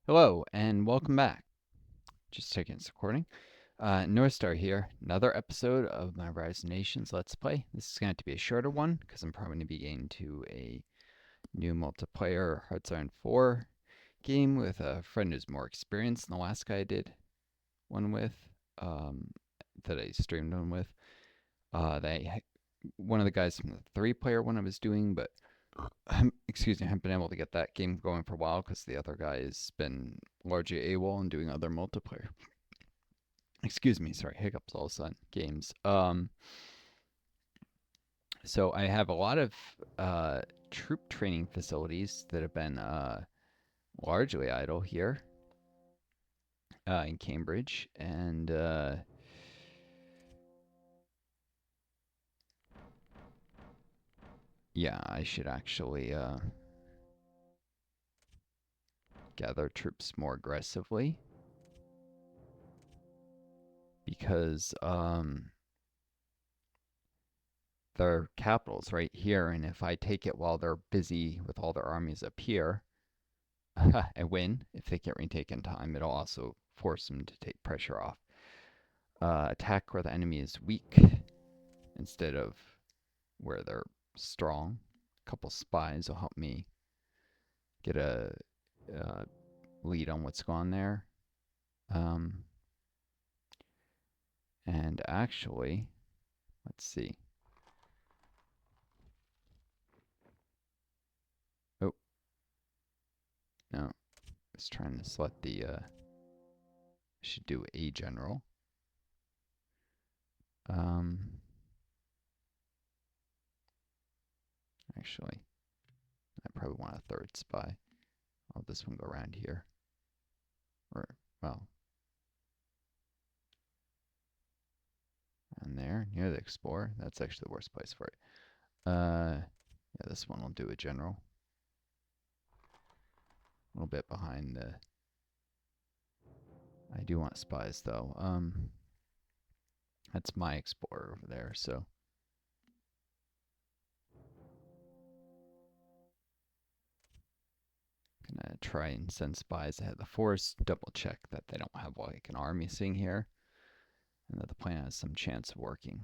Hello and welcome back. Just taking this recording. Northstar here. Another episode of my Rise of Nations Let's Play. This is going to be a shorter one because I'm probably going to be getting to a new multiplayer Hearts Iron 4 game with a friend who's more experienced than the last guy I did one with, um, that I streamed one with. One of the guys from the 3-player one I was doing, but excuse me, I haven't been able to get that game going for a while because the other guy has been largely AWOL and doing other multiplayer. Excuse me, sorry, hiccups all of a sudden. Games. So I have a lot of troop training facilities that have been largely idle here in Cambridge, and yeah, I should actually gather troops more aggressively because their capital's right here, and if I take it while they're busy with all their armies up here, I win. If they can't retake in time, it'll also force them to take pressure off. Attack where the enemy is weak instead of where they're strong. A couple spies will help me get a uh, lead on what's going on there. Um, and actually, let's see. Oh, no. I was trying to select the. Should do a general. Um, actually, I probably want a third spy. I'll this one go around here. Or, well, and there, near the Explorer. That's actually the worst place for it. Yeah, this one will do a general. A little bit behind the. I do want spies though. That's my Explorer over there, so. Gonna try and send spies ahead of the force, double check that they don't have like an army sitting here, and that the plan has some chance of working.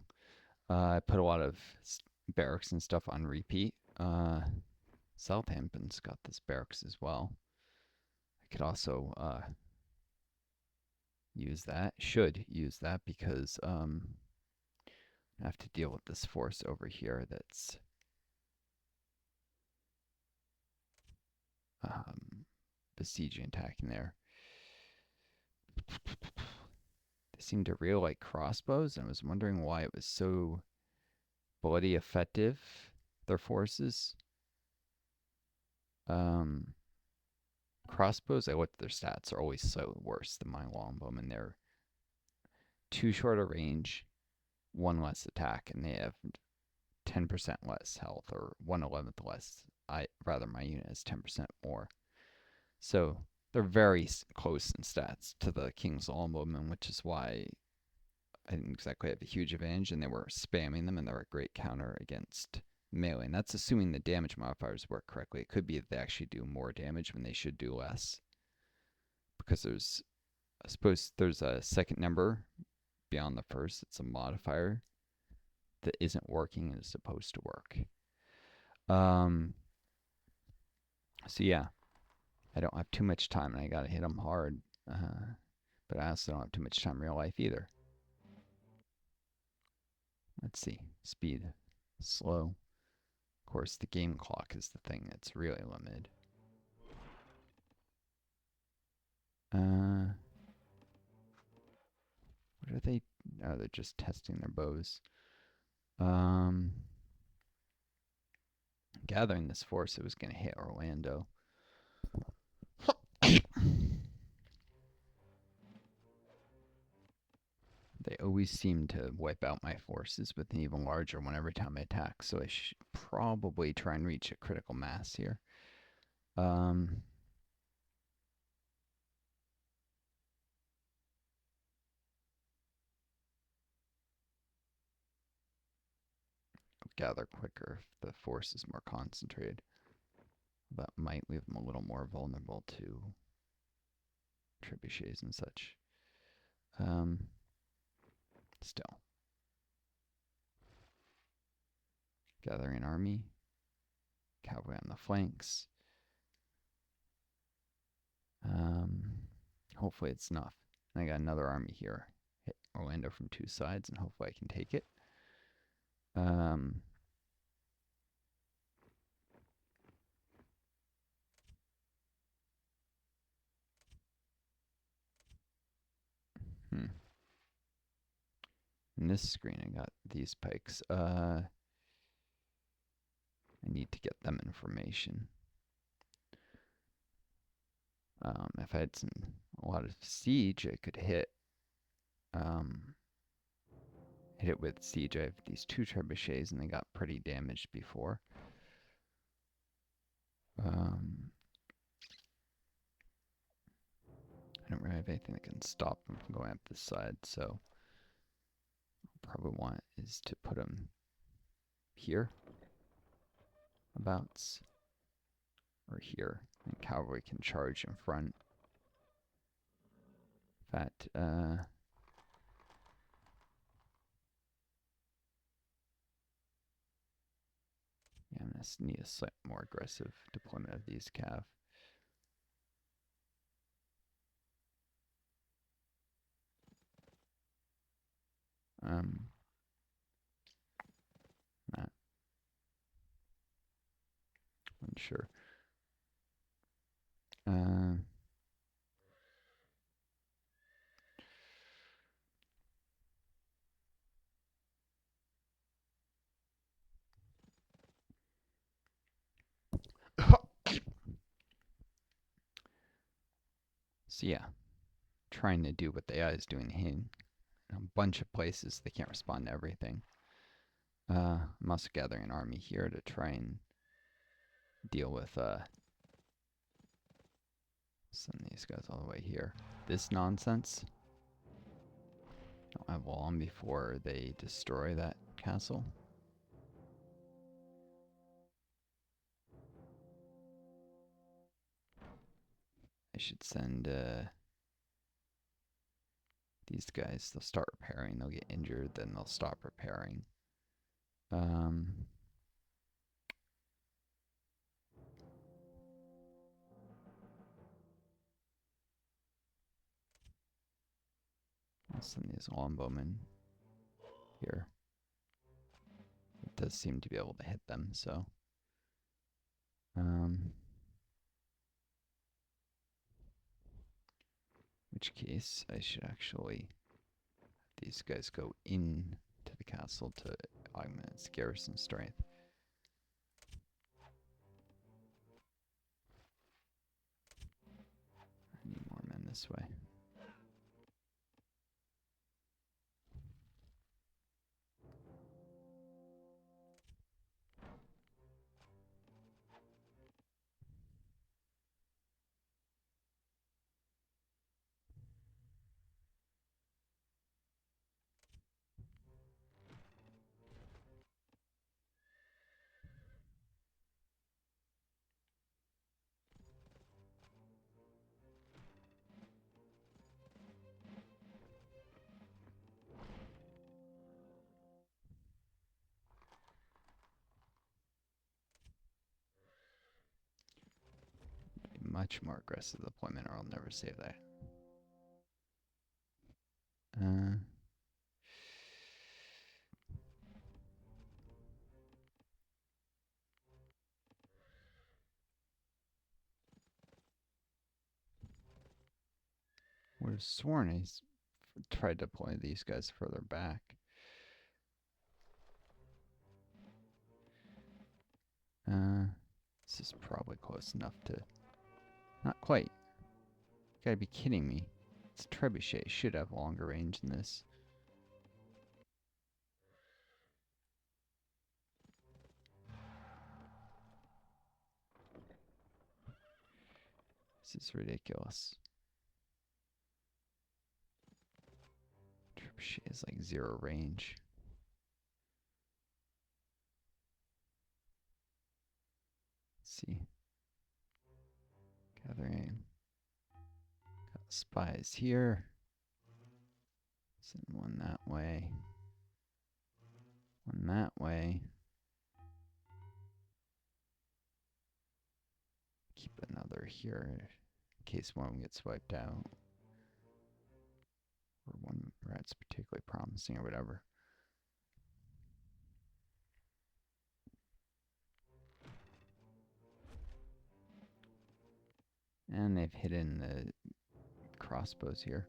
I put a lot of barracks and stuff on repeat. Southampton's got this barracks as well. I could also use that. Should use that because I have to deal with this force over here that's besieging, attacking there. They seem to really like crossbows, and I was wondering why it was so bloody effective. Their forces. Um, Crossbows, I looked at their stats, are always so worse than my longbowmen. They're too short a range, one less attack, and they have 10% less health or 1/11th less. My unit has 10% more. So they're very close in stats to the King's Longbowmen, which is why I didn't exactly have a huge advantage, and they were spamming them, and they're a great counter against melee. And that's assuming the damage modifiers work correctly. It could be that they actually do more damage when they should do less, because I suppose there's a second number beyond the first. It's a modifier that isn't working and is supposed to work. Um, so yeah, I don't have too much time, and I gotta hit them hard. But I also don't have too much time in real life either. Let's see, speed, slow. Of course, the game clock is the thing that's really limited. What are they? Oh, they're just testing their bows. Um, Gathering this force, it was going to hit Orlando. They always seem to wipe out my forces with an even larger one every time I attack, so I should probably try and reach a critical mass here. Um, Gather quicker if the force is more concentrated. That might leave them a little more vulnerable to trebuchets and such. Still. Gathering army. Cavalry on the flanks. Hopefully it's enough. And I got another army here. Hit Orlando from two sides, and hopefully I can take it. In this screen, I got these pikes. I need to get them information. If I had a lot of siege, I could hit it with siege. I have these two trebuchets, and they got pretty damaged before. I don't really have anything that can stop them from going up this side, so probably want is to put them here, abouts, or here, and cavalry can charge in front. In fact, yeah, I'm gonna need a slightly more aggressive deployment of these cav. Not unsure. So yeah, trying to do what the AI is doing in a bunch of places. They can't respond to everything. I'm also gathering an army here to try and deal with send these guys all the way here. This nonsense. Don't have long before they destroy that castle. I should send these guys. They'll start repairing. They'll get injured. Then they'll stop repairing. I'll send these longbowmen here. It does seem to be able to hit them, so. Which case, I should actually have these guys go in to the castle to augment its garrison strength. I need more men this way. Much more aggressive deployment, or I'll never save that. Would have sworn he's tried to deploy these guys further back. This is probably close enough to... Not quite. You gotta be kidding me. It's a trebuchet. It should have longer range than this. This is ridiculous. Trebuchet is like 0 range. Let's see. Gathering. Got Spies here. Send one that way. One that way. Keep another here in case one gets wiped out. Or one rat's particularly promising or whatever. And they've hidden the crossbows here.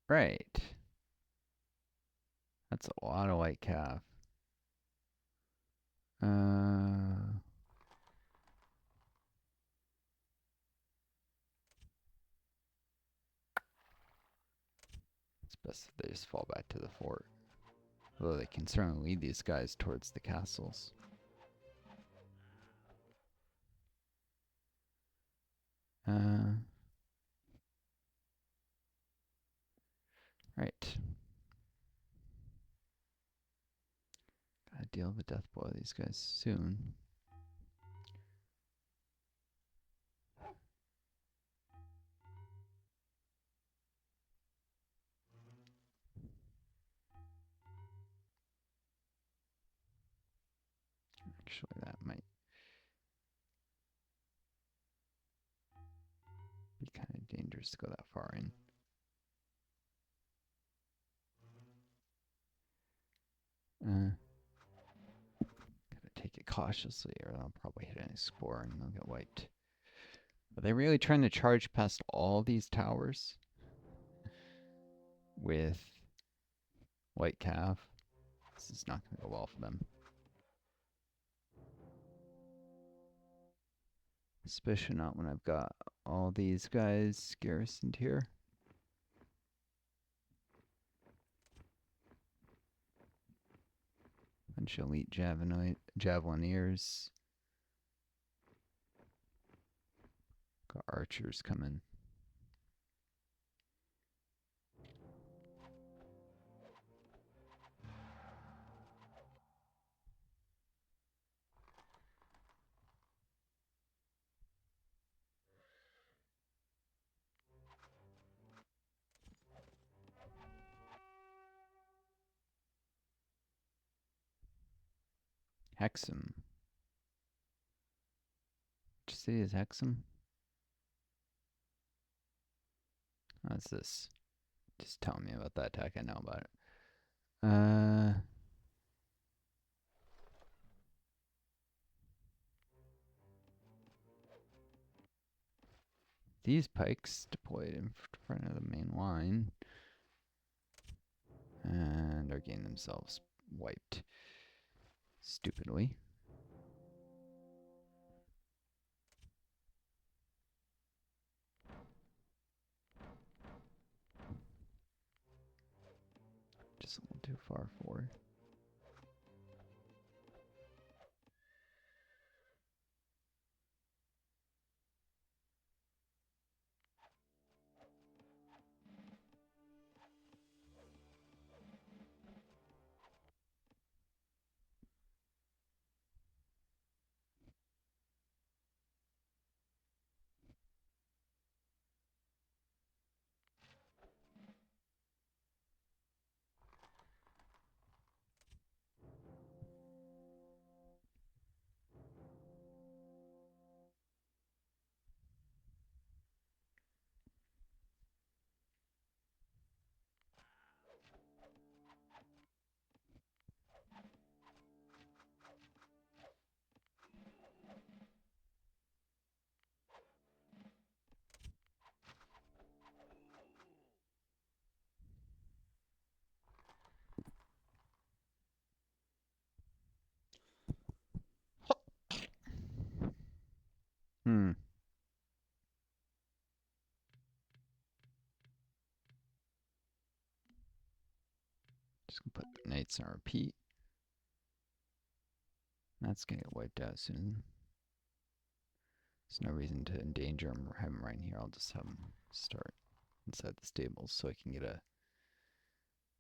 Right. That's a lot of white calf. It's best if they just fall back to the fort. Although they can certainly lead these guys towards the castles. Right. Gotta deal with the death blow of these guys soon. Actually, that might be kind of dangerous to go that far in. Gotta take it cautiously or they'll probably hit an explorer and they'll get wiped. Are they really trying to charge past all these towers with white cav? This is not going to go well for them. Especially not when I've got all these guys garrisoned here. Bunch of elite javelineers. Got archers coming. Hexham. Which city is Hexham? What's this? Just tell me about that attack. I know about it. These pikes deployed in front of the main line and are getting themselves wiped stupidly. Just a little too far forward. Just gonna put the knights on repeat. That's gonna get wiped out soon. There's no reason to endanger him or have him right here. I'll just have him start inside the stables so I can get a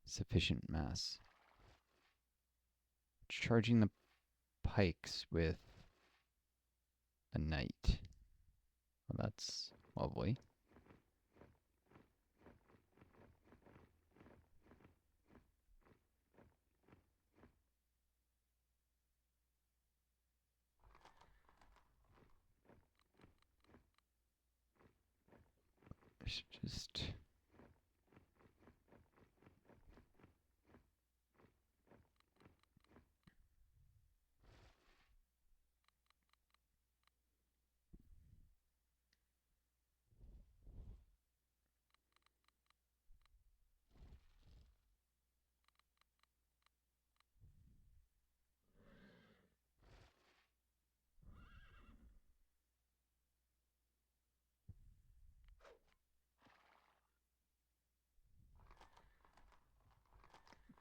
sufficient mass. Charging the pikes with a knight. Well, that's lovely. I should just...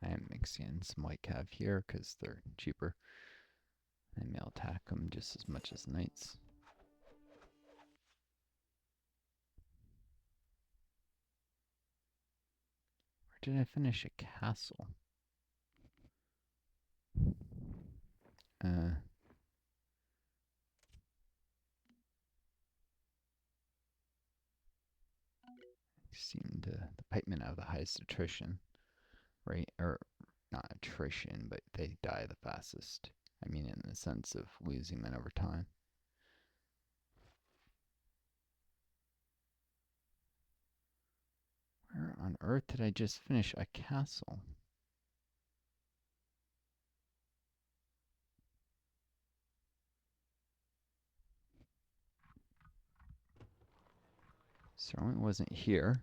I am mixing in some white cav here because they're cheaper. And they'll attack them just as much as knights. Where did I finish? A castle. Seem to the pikemen have the highest attrition rate, or not attrition, but they die the fastest. I mean, in the sense of losing men over time. Where on earth did I just finish a castle? Certainly wasn't here.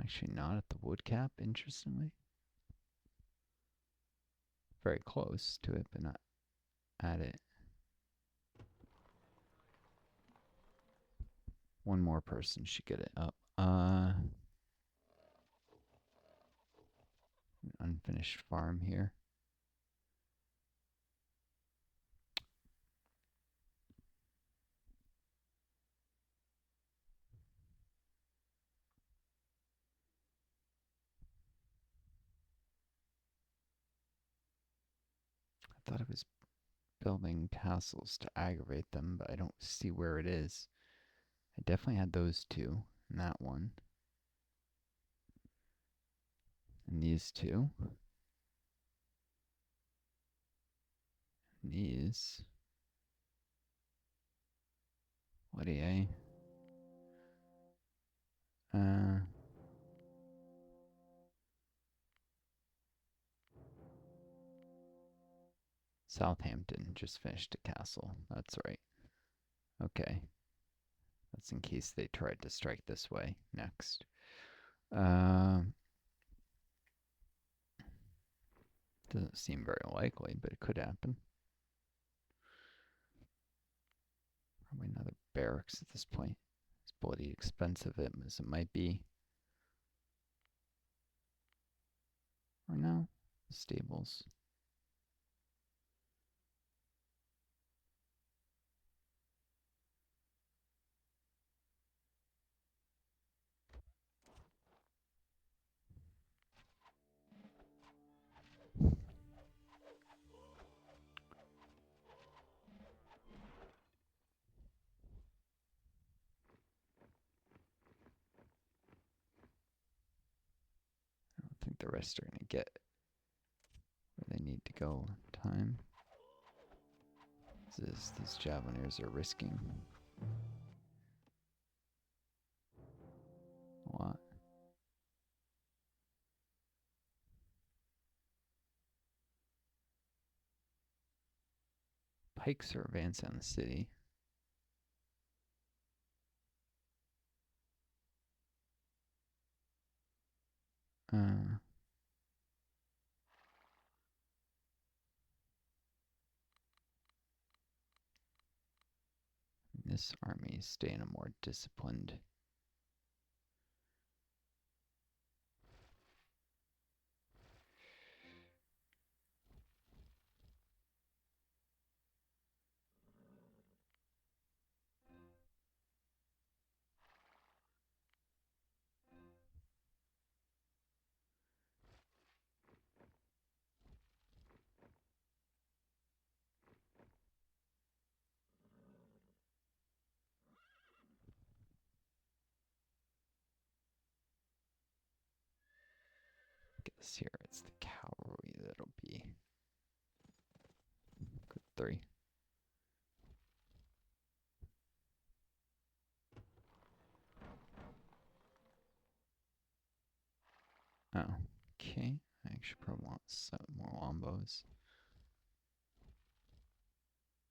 Actually not at the wood cap, interestingly. Very close to it, but not at it. One more person should get it up. Unfinished farm here. I thought it was building castles to aggravate them, but I don't see where it is. I definitely had those two, and that one. And these two. And these. What do you? Southampton just finished a castle. That's right. Okay. That's in case they tried to strike this way next. Doesn't seem very likely, but it could happen. Probably another barracks at this point. As bloody expensive as it might be. Or no, stables. I don't think the rest are going to get where they need to go in time. These Javelineers are risking a lot. Pikes are advancing on the city. this army stay in a more disciplined. Guess here it's the cavalry that'll be good 3. Oh, okay. I actually probably want 7 more longbows.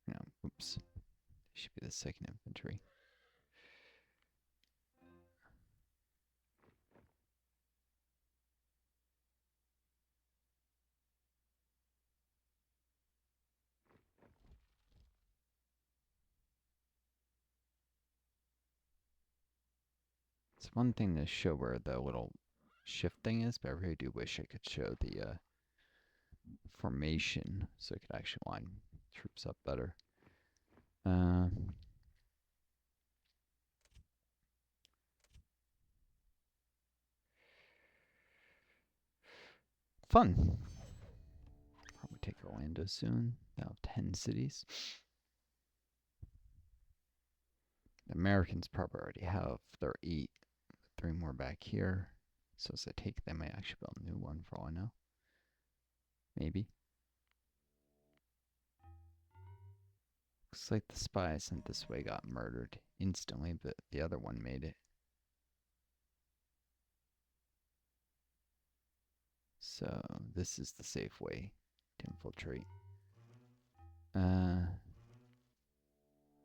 No, oops. They should be the 2nd infantry. It's one thing to show where the little shift thing is, but I really do wish I could show the formation so I could actually line troops up better. Fun. Probably take Orlando soon. They'll have 10 cities. The Americans probably already have their 8. 3 more back here. So as I take them, I might actually build a new one for all I know. Maybe. Looks like the spy I sent this way got murdered instantly, but the other one made it. So this is the safe way to infiltrate.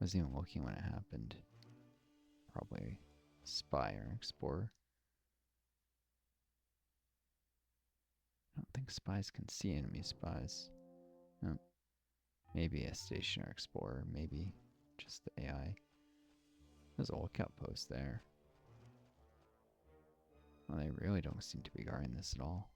Wasn't even looking when it happened. Probably spy or explorer. I don't think spies can see enemy spies. No. Maybe a stationer explorer, maybe just the AI. There's a lookout post there. Well, they really don't seem to be guarding this at all.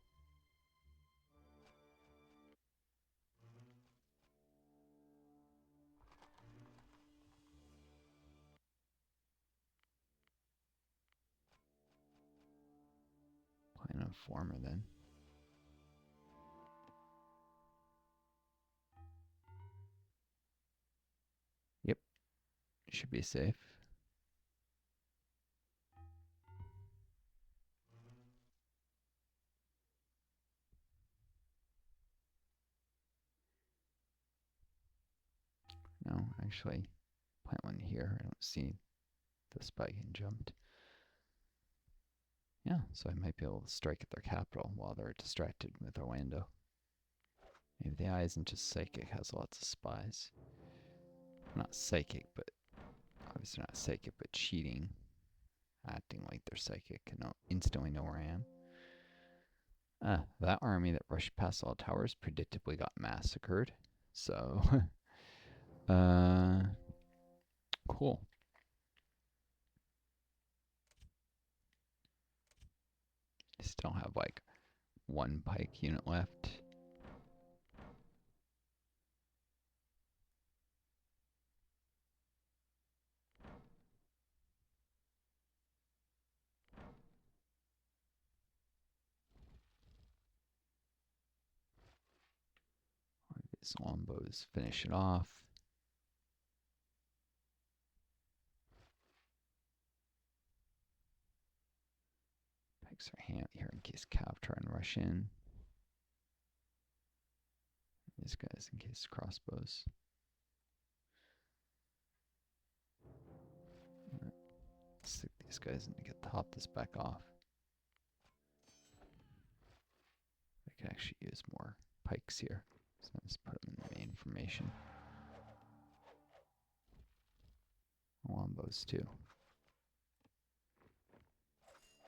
Plan a former then. Yep, should be safe. No, actually, plant one here. I don't see the spy getting jumped. Yeah, so I might be able to strike at their capital while they're distracted with Orlando. Maybe the eye isn't just psychic, has lots of spies. Not psychic, but obviously not psychic, but cheating. Acting like they're psychic and instantly know where I am. That army that rushed past all towers predictably got massacred. So, cool. Still have like 1 pike unit left. These longbows finish it off. Pikes are hanging out here in case Cav try and rush in. These guys in case crossbows. Right. Stick these guys in to get top this back off. I could actually use more pikes here. So let's put them in the main formation. Longbows too.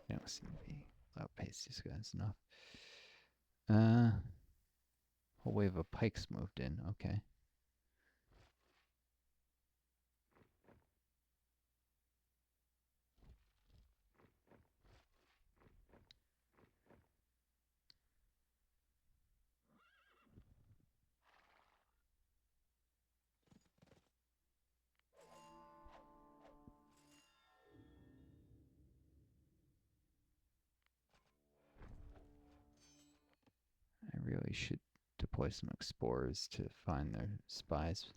They don't seem to be outpace these guys enough. Whole wave of pikes moved in. Okay. we should deploy some explorers to find their spies.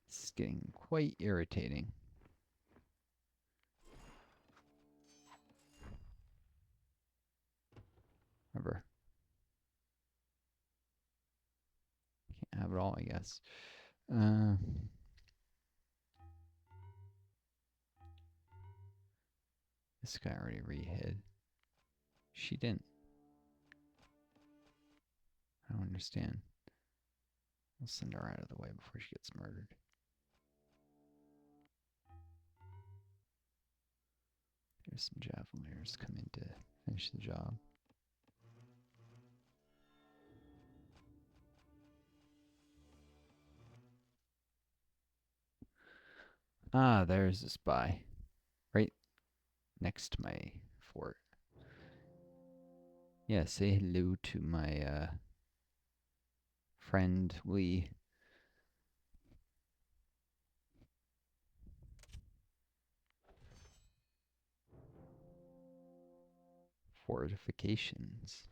This is getting quite irritating. Remember, can't have it all, I guess. This guy already re-hid. She didn't. I don't understand. We'll send her out of the way before she gets murdered. There's some Javeliers coming to finish the job. Ah, there's a spy. Right next to my fort. Yeah, say hello to my friend Lee. Fortifications.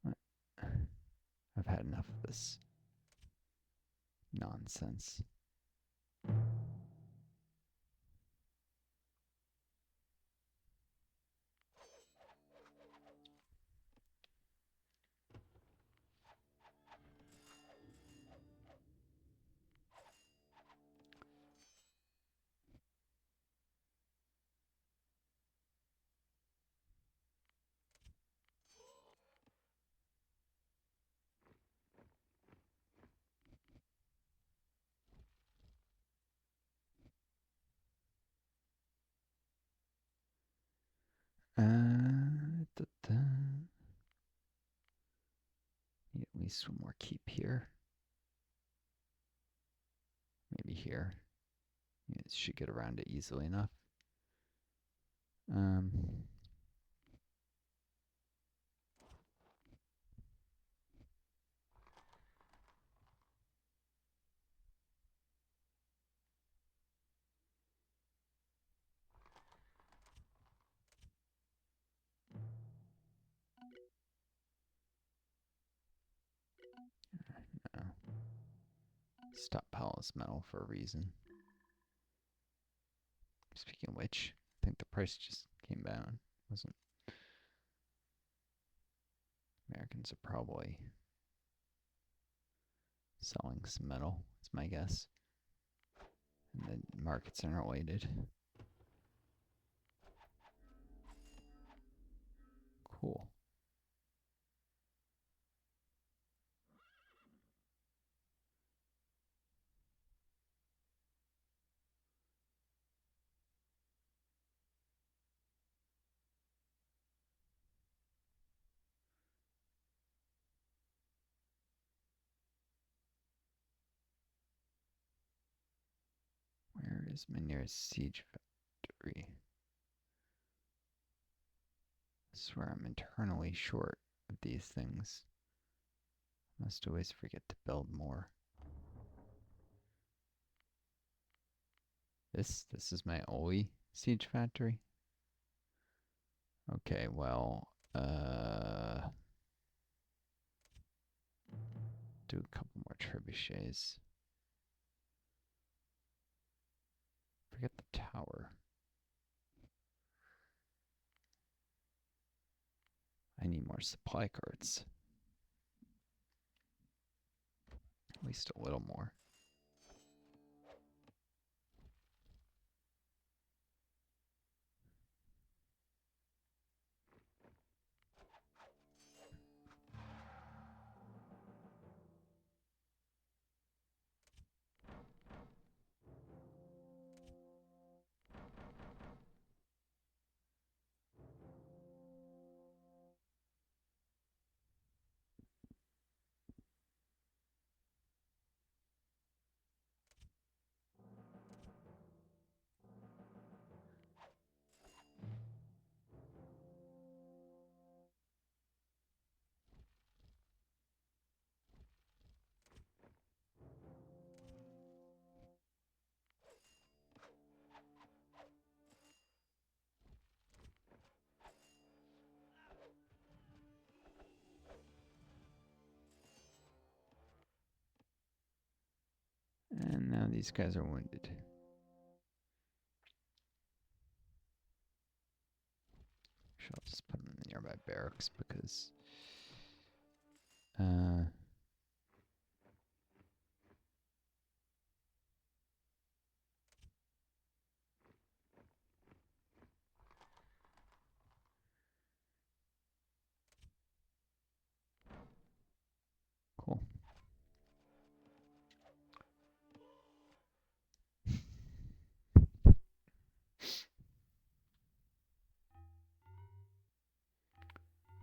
What? I've had enough of this nonsense. Need at least one more keep here. Maybe here. Yeah, should get around it easily enough. No. Stockpile is metal for a reason. Speaking of which, I think the price just came down. Wasn't Americans are probably selling some metal, is my guess. And the markets are not weighted. Cool. Where is my nearest siege factory? I swear I'm internally short of these things. Must always forget to build more. This is my only siege factory. Okay, well, do a couple more trebuchets. Forget the tower. I need more supply carts. At least a little more. these guys are wounded. I'll just put them in the nearby barracks because cool.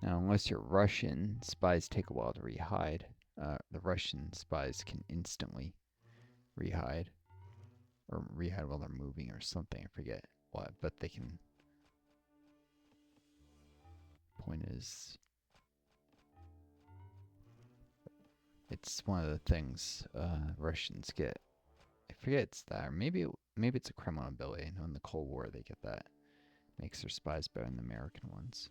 Now, unless you're Russian, spies take a while to rehide. The Russian spies can instantly rehide. Or rehide while they're moving or something. I forget what, but they can. Point is, it's one of the things Russians get. I forget it's that, or maybe it's a criminal ability. I know in the Cold War they get that. Makes their spies better than the American ones.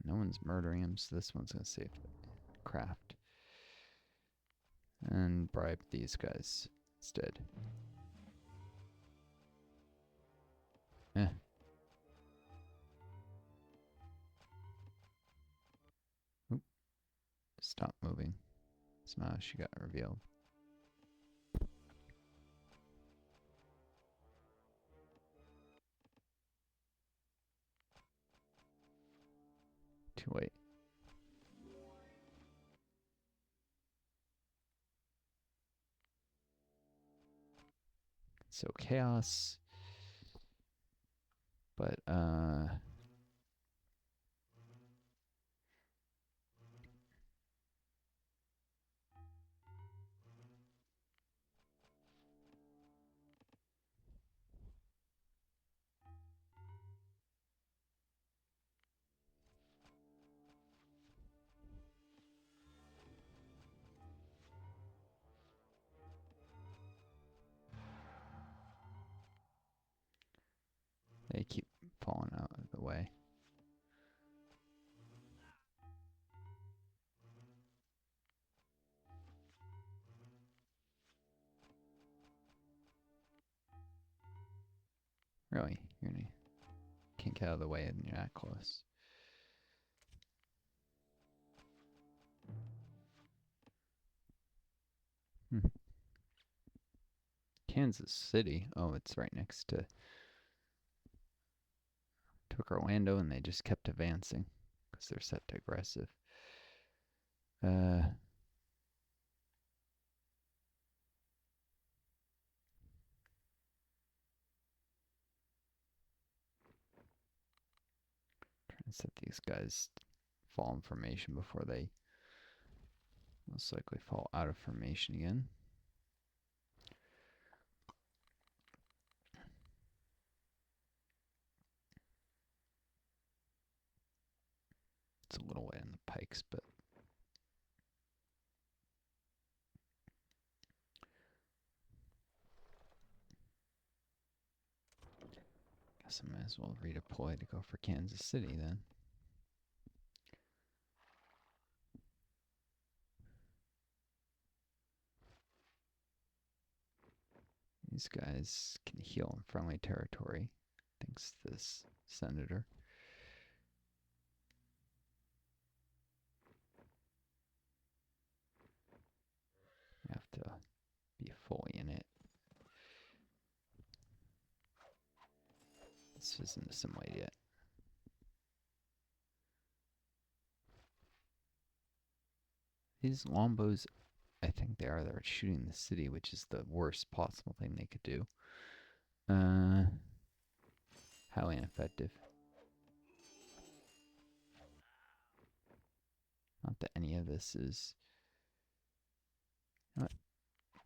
No one's murdering him, so this one's gonna save craft. And bribe these guys instead. Eh. Oop. Stop moving. Somehow she got revealed. Too late. So chaos. But they keep falling out of the way. Really? Can't get out of the way and you're that close. Kansas City. Oh, it's right next to took Orlando, and they just kept advancing because they're set to aggressive. Trying to set these guys fall in formation before they most likely fall out of formation again. It's a little way on the pikes, but guess I might as well redeploy to go for Kansas City then. These guys can heal in friendly territory, thanks to this senator. You have to be fully in it. This isn't assimilated yet. These longbows, I think they're shooting the city, which is the worst possible thing they could do. Highly ineffective. Not that any of this is. You know what?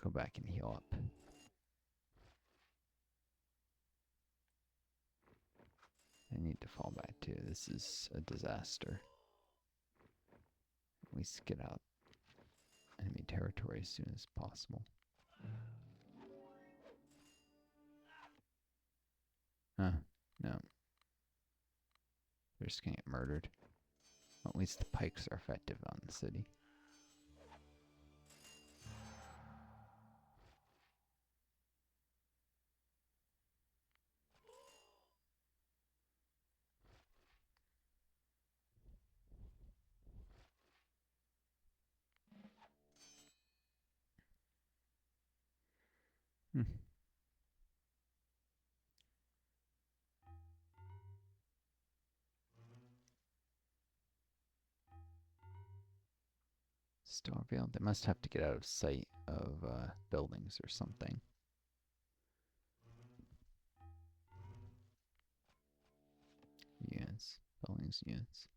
Go back and heal up. They need to fall back too. This is a disaster. At least get out enemy territory as soon as possible. No. They're just gonna get murdered. Well, at least the pikes are effective on the city. Hmm. Starville. They must have to get out of sight of buildings or something. Units. Buildings, units.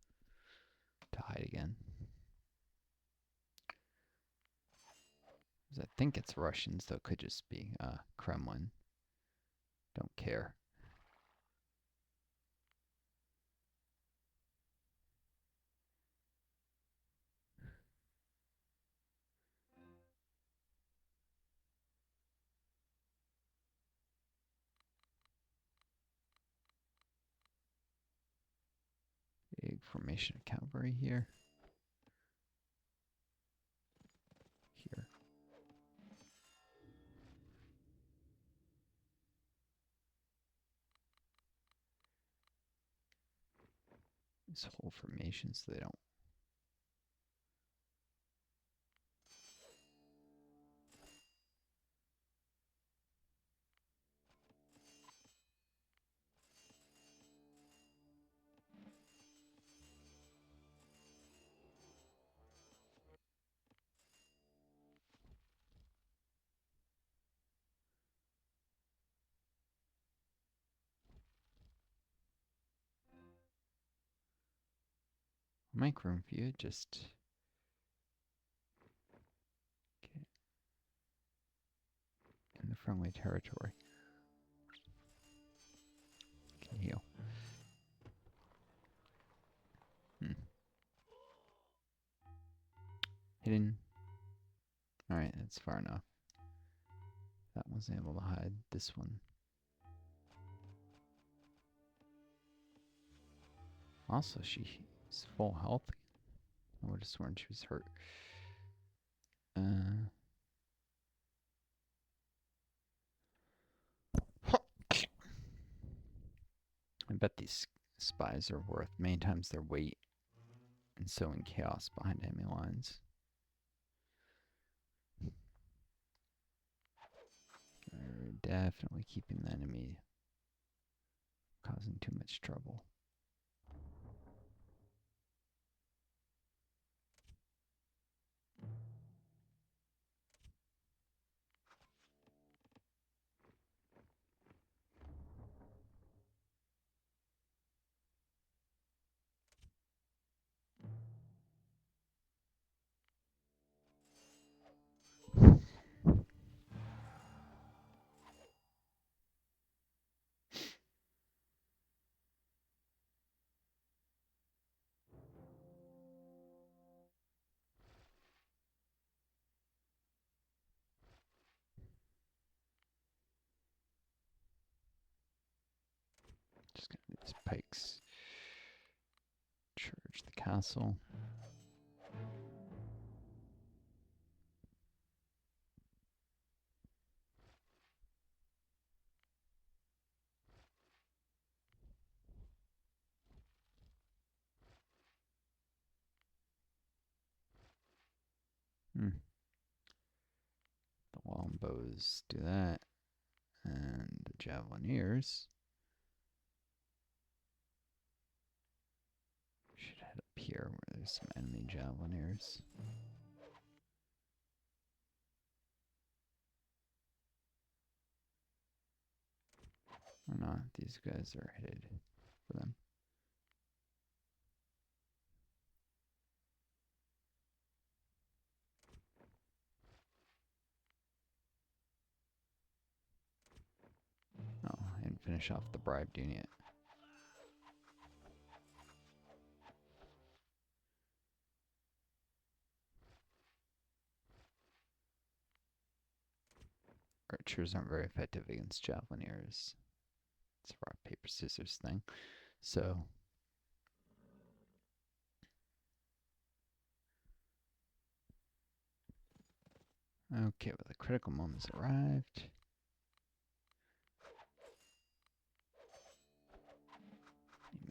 To hide again. I think it's Russians, though it could just be Kremlin. Don't care. Big formation of cavalry here. Here. This whole formation so they don't. Make room for you, just get in the friendly territory. Can heal. Hidden. Alright, that's far enough. That one's able to hide. This one. Also, she's full health. I would have sworn she was hurt. I bet these spies are worth many times their weight and sowing chaos behind enemy lines. They're definitely keeping the enemy causing too much trouble. Just gonna do these pikes. Charge the castle. The longbows do that. And the javelineers should head up here where there's some enemy javelineers. Or not, these guys are headed for them. Oh, and finish off the bribed unit. Archers aren't very effective against javelineers. It's a rock, paper, scissors thing. So Okay, well, the critical moment's arrived.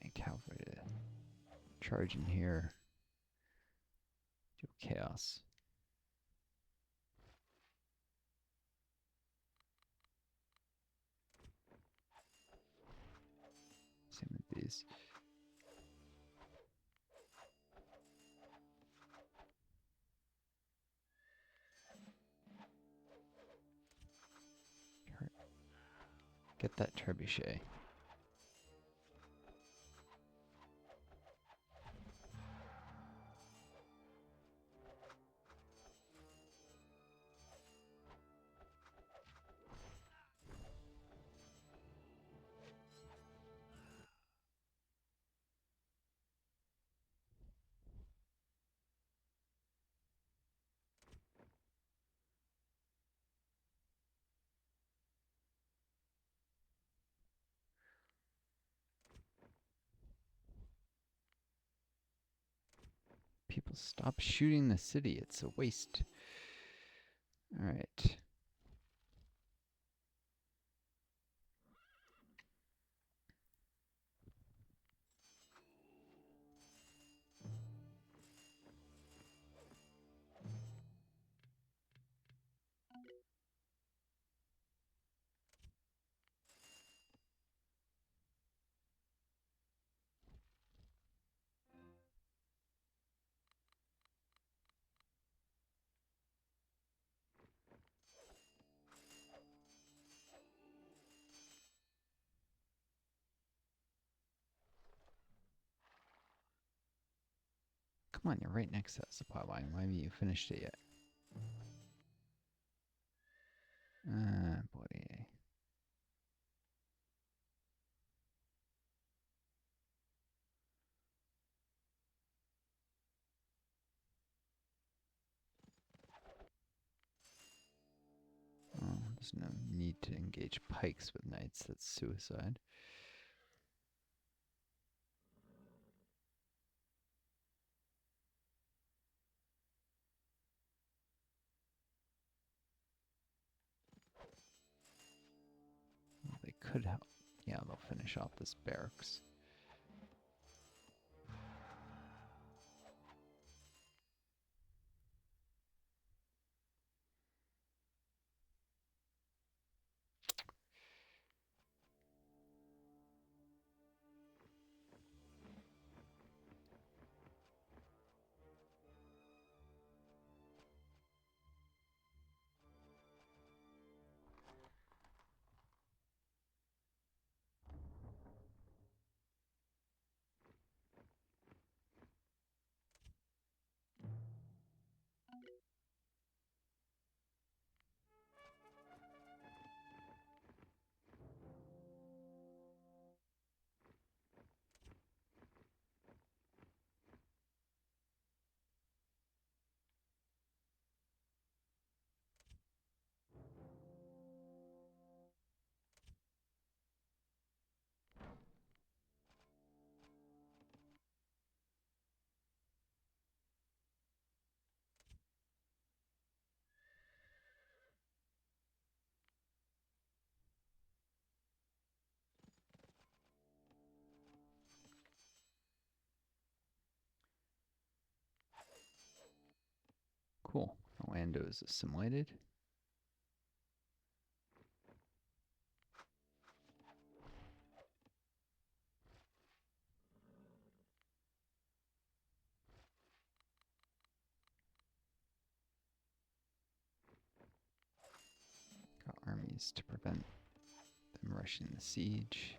Make cavalry to charge in here. Do chaos. Same with these. Get that trebuchet. People stop shooting the city. It's a waste. All right. Come on, you're right next to that supply line. Why haven't you finished it yet? Ah, boy. Oh, there's no need to engage pikes with knights. That's suicide. Well, they could help. Yeah, they'll finish off this barracks. Cool. Orlando is assimilated. Got armies to prevent them rushing the siege.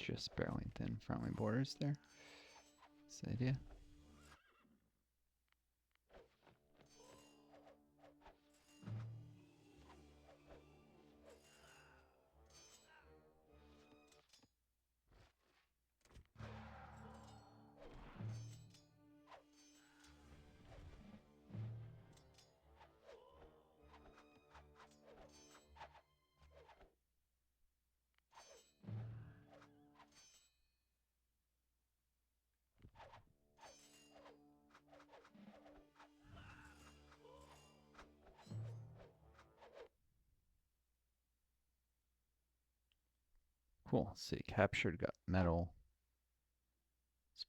just barely within friendly borders there. That's the idea. Cool. City captured, got metal.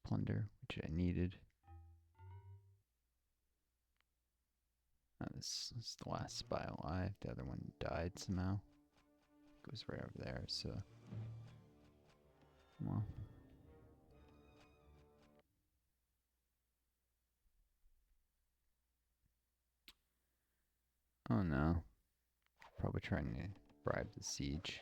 Plunder, which I needed. This is the last spy alive. The other one died somehow. Goes right over there, so. Well. Oh no. Probably trying to bribe the siege.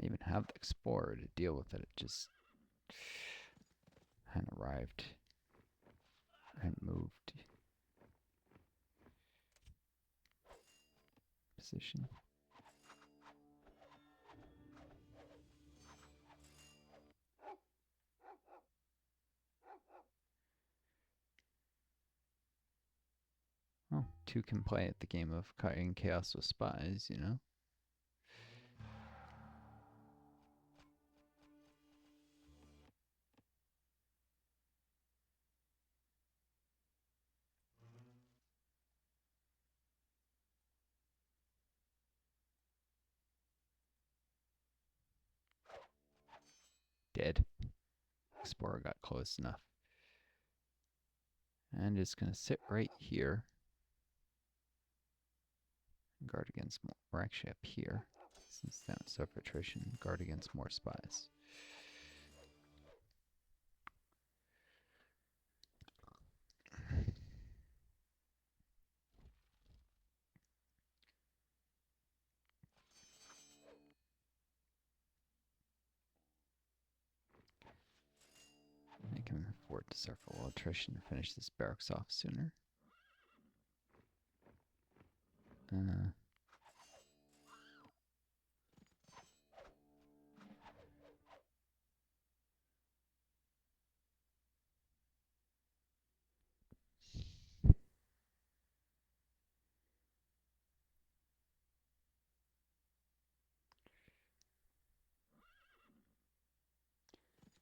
I even have the Explorer to deal with it. It just hadn't arrived. Hadn't moved. Position. Well, two can play at the game of creating chaos with spies, you know? Dead. Explorer got close enough. And it's going to sit right here. Guard against more. We're actually up here. Since that was self-attrition, guard against more spies. I can afford to suffer a little attrition to finish this barracks off sooner.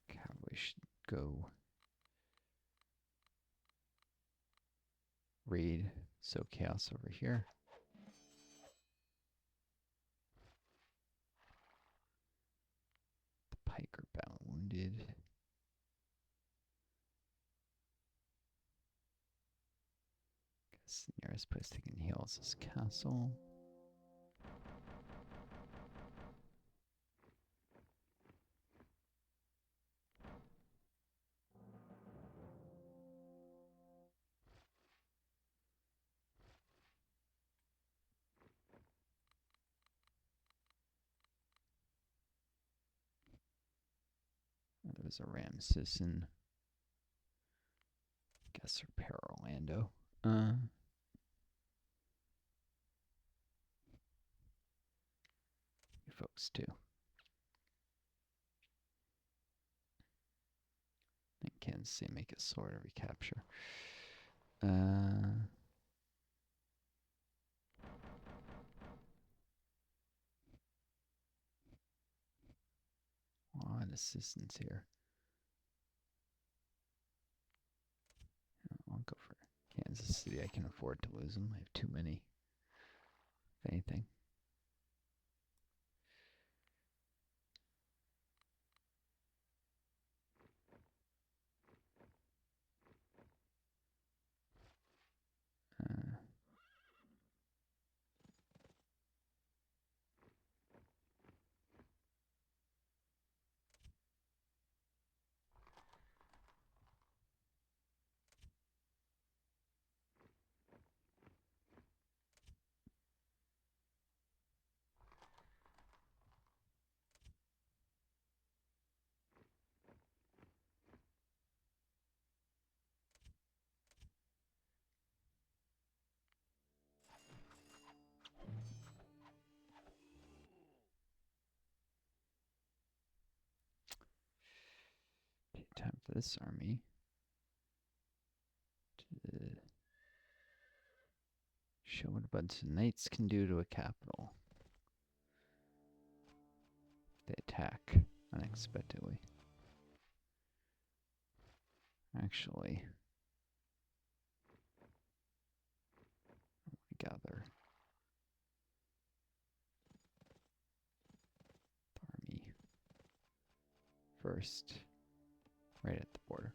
Cavalry should go raid, so chaos over here. The pike are battle wounded. Guess the nearest place they can heal is this castle. There's a ram citizen. Guess repair Orlando. You folks too. And Kansas City make a sword of recapture. On assistance here. I'll go for Kansas City. I can afford to lose them. I have too many. If anything. time for this army to show what a bunch of knights can do to a capital. They attack unexpectedly. Actually, I want to gather the army first, right at the border.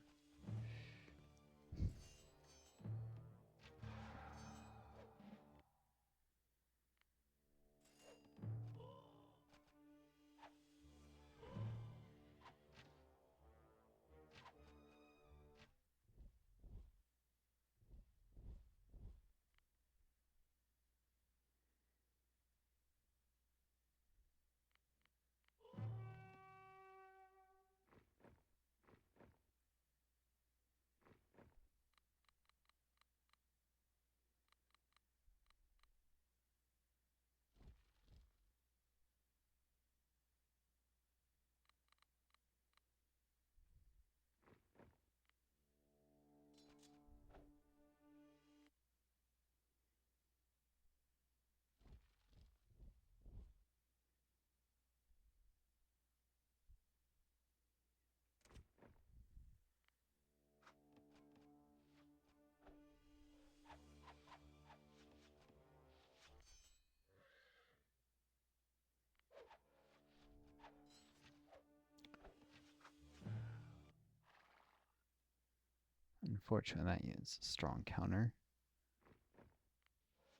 Unfortunately, that is a strong counter.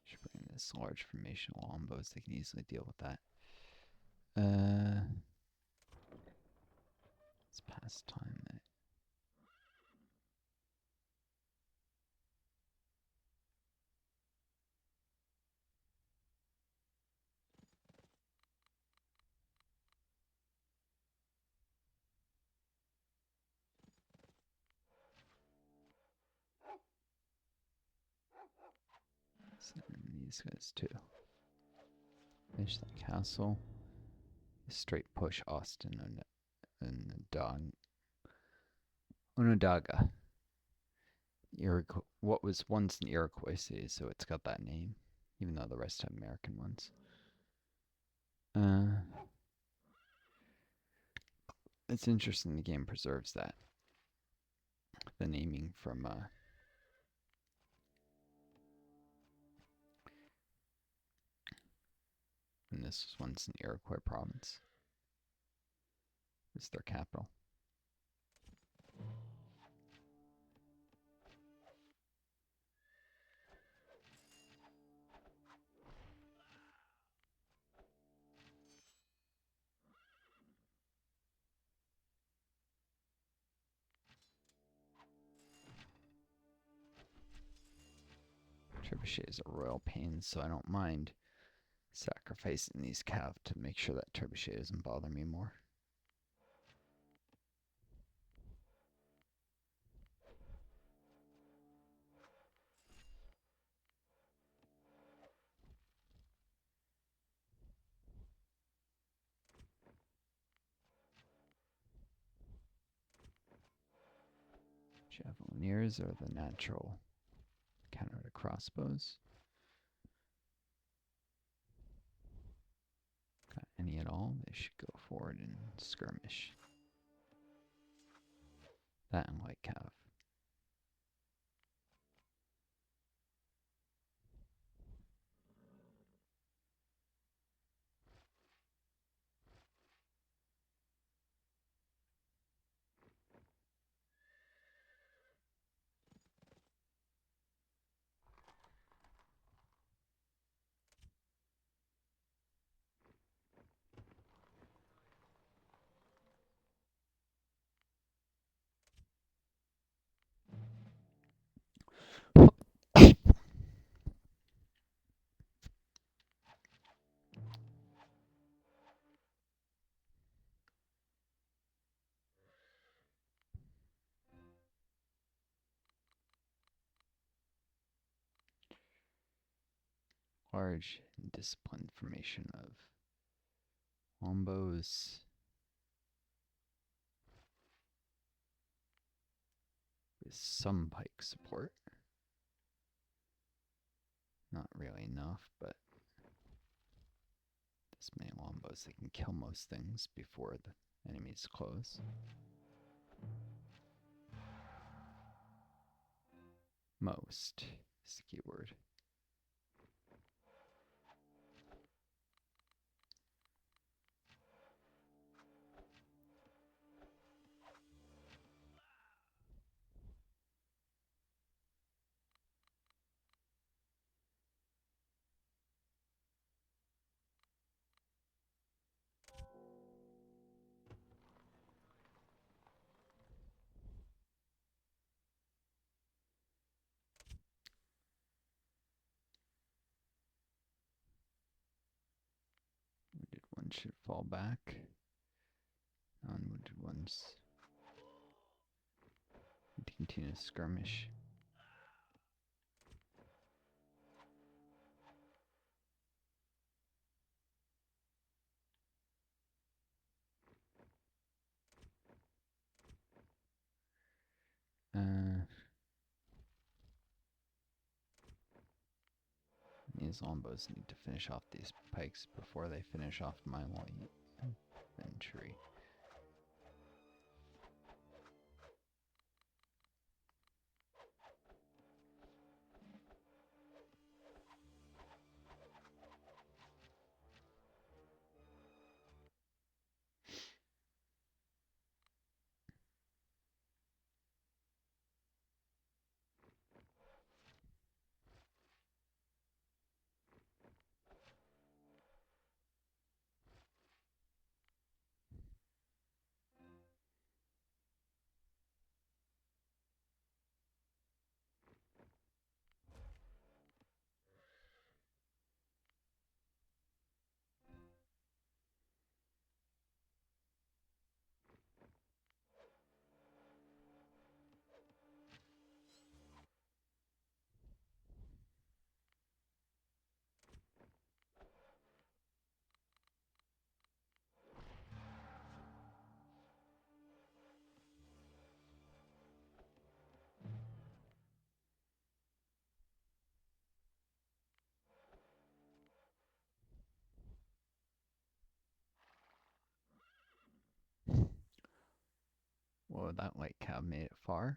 Should bring in this large formation of longbows. They can easily deal with that. It's past time. Send these guys too. Finish that castle. Straight push Austin and Onondaga. What was once an Iroquois city, so it's got that name, even though the rest have American ones. It's interesting the game preserves that. The naming from when this was once an Iroquois province. It's their capital. Trebuchet is a royal pain, so I don't mind sacrificing these cav to make sure that Trebuchet doesn't bother me more. Javelineers are the natural counter to crossbows. Got any at all, they should go forward and skirmish. That and light cav. Large and disciplined formation of longbows. with some pike support. Not really enough, but this many longbows, they can kill most things before the enemies close. Most is the key word. Wounded one should fall back. Non-wounded ones need to continue to skirmish. These longbows need to finish off these pikes before they finish off my light infantry. Whoa, that light cab made it far.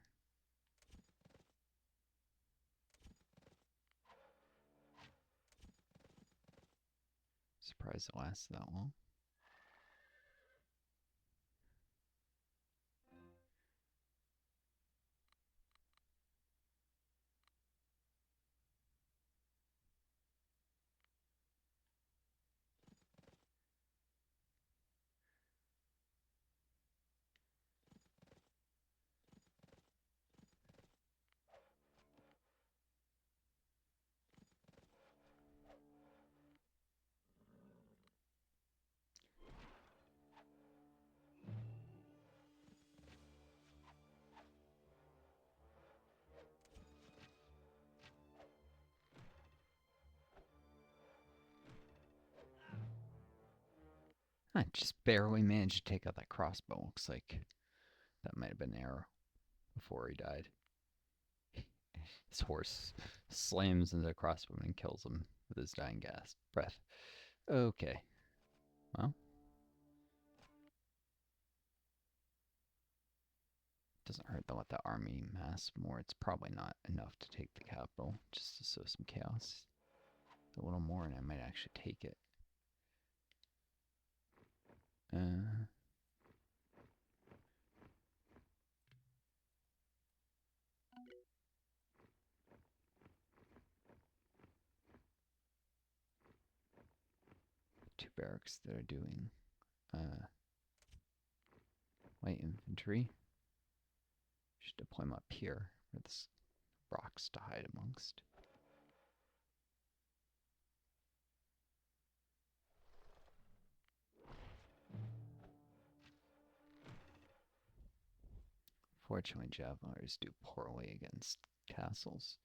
Surprised it lasted that long. I just barely managed to take out that crossbow. Looks like that might have been an arrow before he died. His horse slams into the crossbow and kills him with his dying breath. Okay. Well. Doesn't hurt to let the army mass more. It's probably not enough to take the capital, just to sow some chaos. A little more and I might actually take it. Two barracks that are doing light infantry. Should deploy them up here where this rocks to hide amongst. Fortunately, javelins do poorly against castles.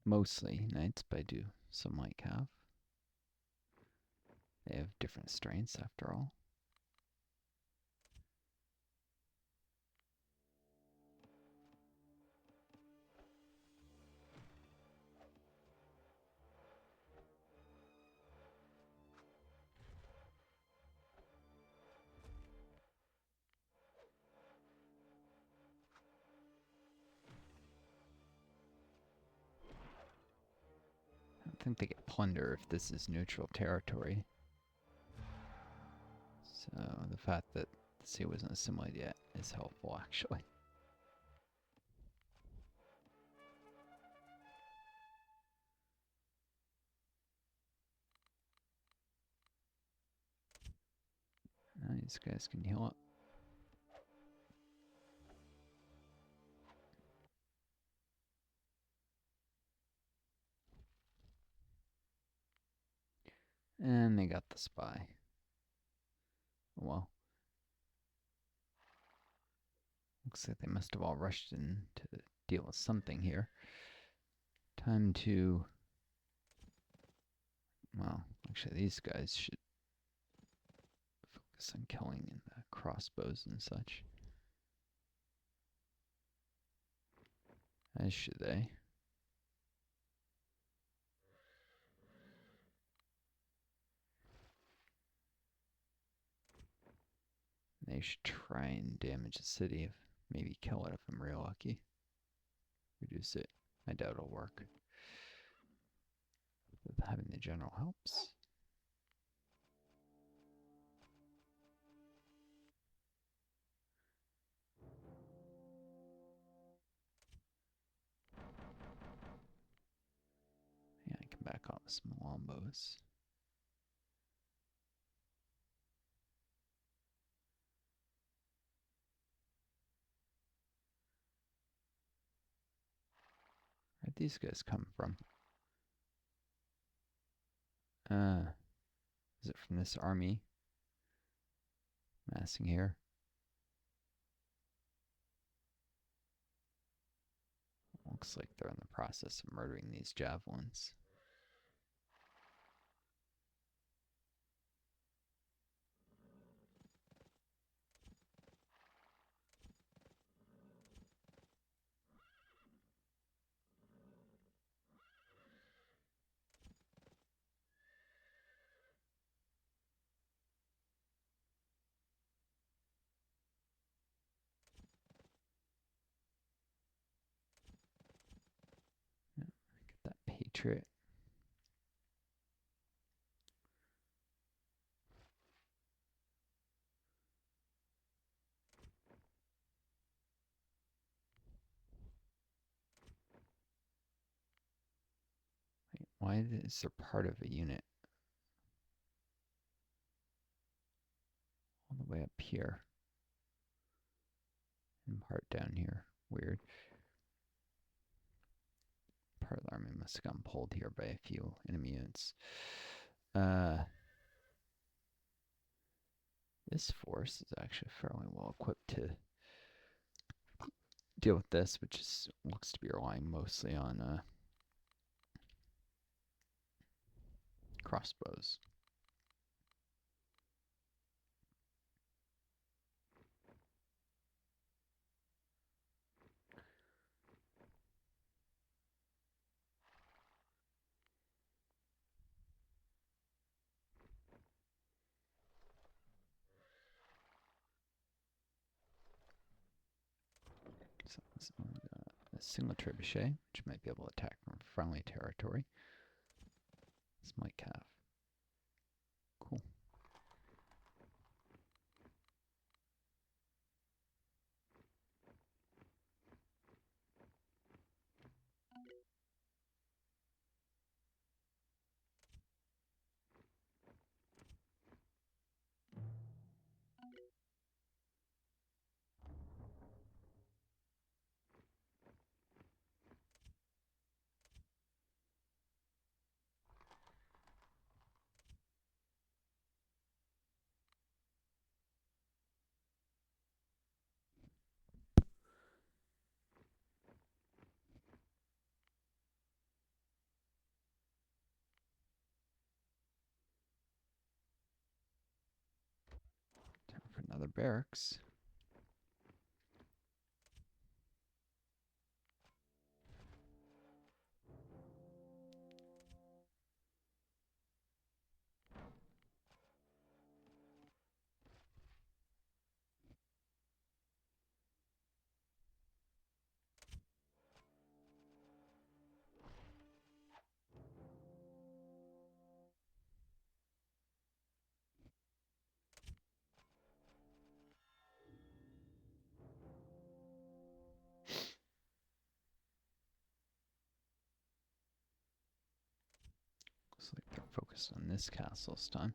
mostly knights, but I do some light cav. They have different strengths after all. I don't think they get plunder if this is neutral territory. So the fact that the sea wasn't assimilated yet is helpful, actually. Now these guys can heal up. And they got the spy. Well, looks like they must have all rushed in to deal with something here. Time to... Well, actually these guys should focus on killing the crossbows and such. As should they. They should try and damage the city, if maybe kill it if I'm real lucky. Reduce it. I doubt it'll work. But having the general helps. Yeah, I can back off some longbows. Where'd these guys come from? Is it from this army? Massing here. Looks like they're in the process of murdering these javelins. Yeah, get that Patriot. Wait, why is there part of a unit all the way up here and part down here? Weird. Part of the army must have gotten pulled here by a few enemy units. This force is actually fairly well equipped to deal with this, which looks to be relying mostly on crossbows. So, a single trebuchet, which might be able to attack from friendly territory. This might calf. Cool. Another barracks. Looks like they're focused on this castle this time.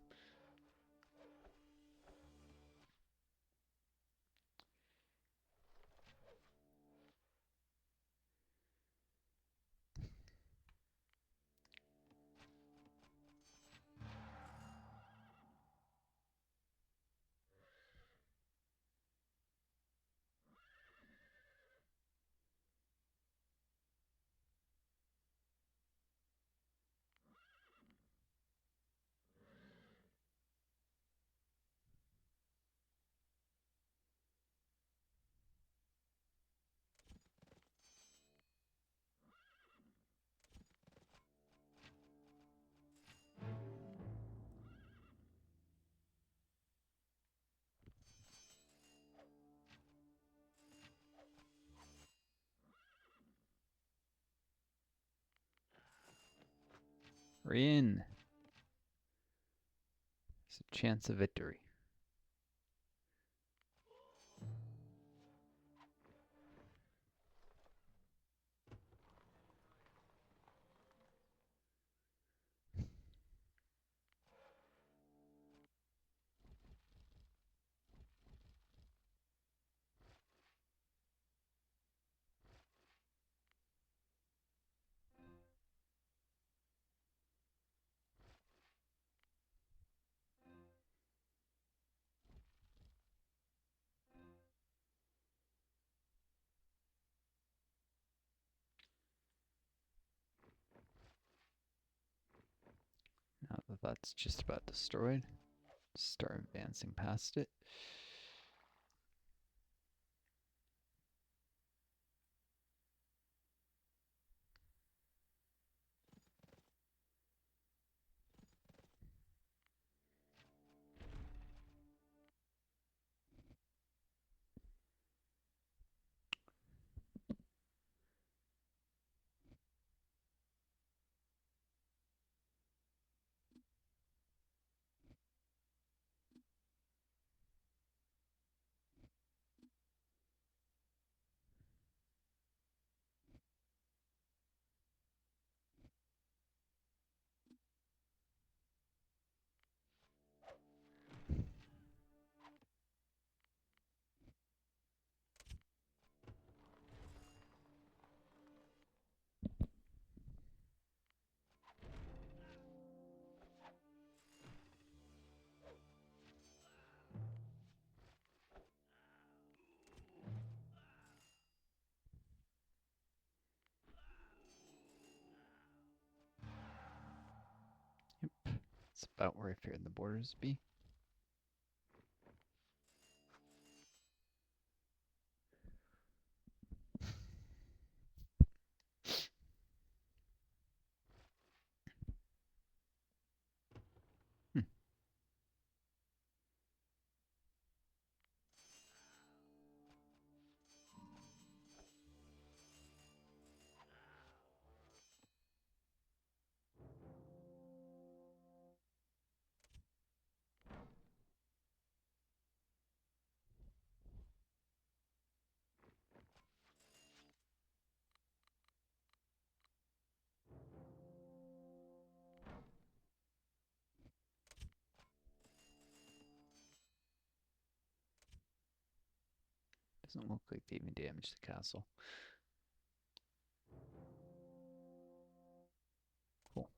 We're in. There's a chance of victory. Now that that's just about destroyed, start advancing past it. Yep, it's about where I feared the borders to be. Doesn't look like they even damaged the castle. Cool.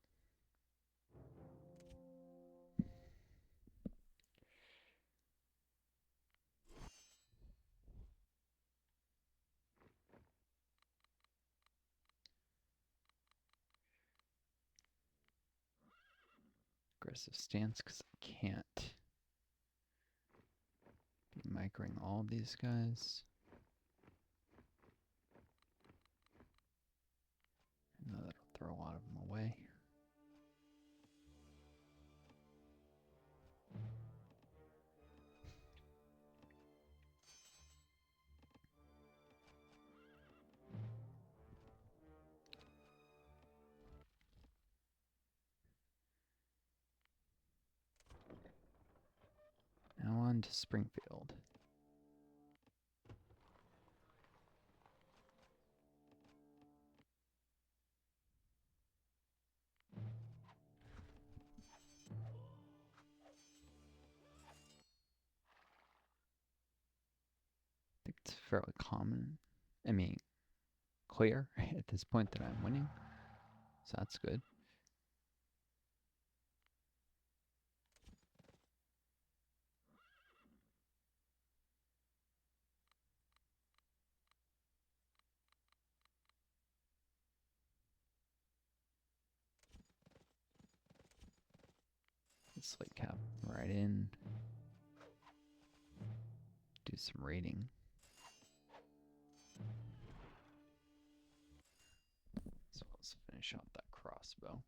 Aggressive stance because I can't Microing all these guys. No, that'll throw a lot of them away. Now on to Springfield. I think it's fairly common. I mean, clear at this point that I'm winning. So that's good. Slate cap right in. Do some raiding. So let's finish off that crossbow.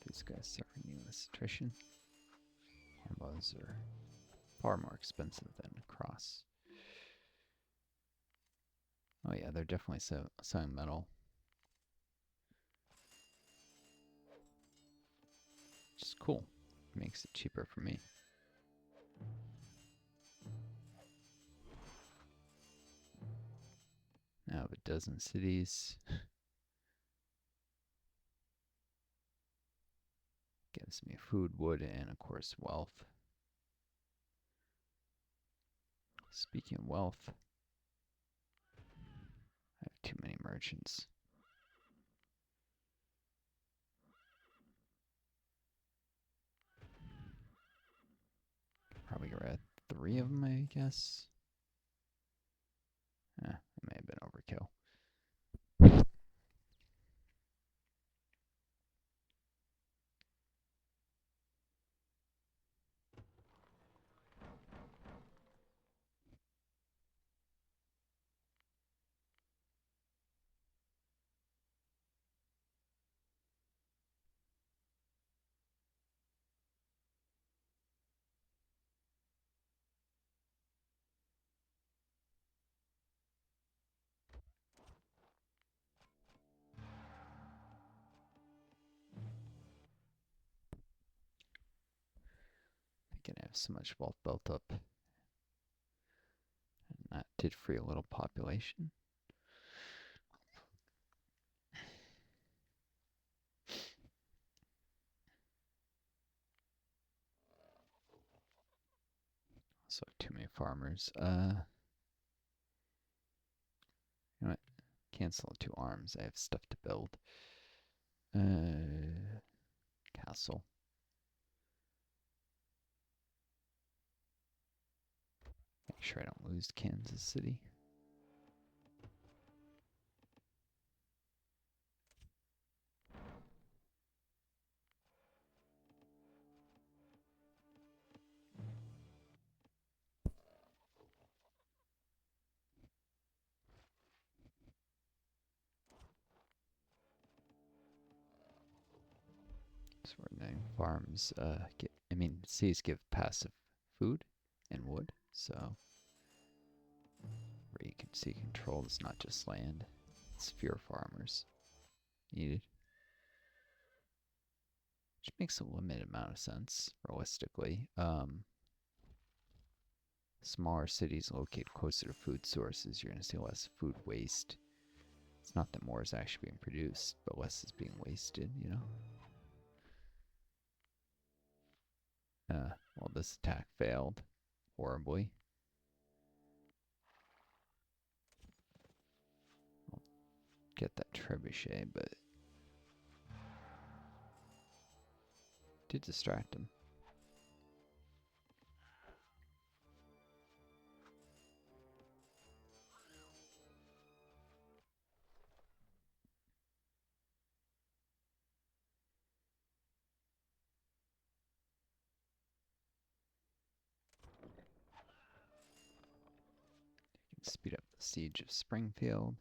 These guys suffer needless attrition. Longbows are far more expensive than a cross. Oh yeah, they're definitely selling metal. Which is cool. Makes it cheaper for me. Now I have a dozen cities. Gives me food, wood, and of course wealth. Speaking of wealth, I have too many merchants. Probably get rid of 3 of them, I guess. It may have been overkill. I have so much wealth built up. And that did free a little population. So too many farmers. You know what? Cancel 2 arms. I have stuff to build. Castle. Make sure I don't lose Kansas City. So we're letting farms get mean, cities give passive food and wood, so where you can see control is not just land, it's fewer farmers needed. Which makes a limited amount of sense, realistically. Smaller cities located closer to food sources, you're going to see less food waste. It's not that more is actually being produced, but less is being wasted, you know? Well, this attack failed horribly. I'll get that trebuchet, but did distract him. Speed up the siege of Springfield.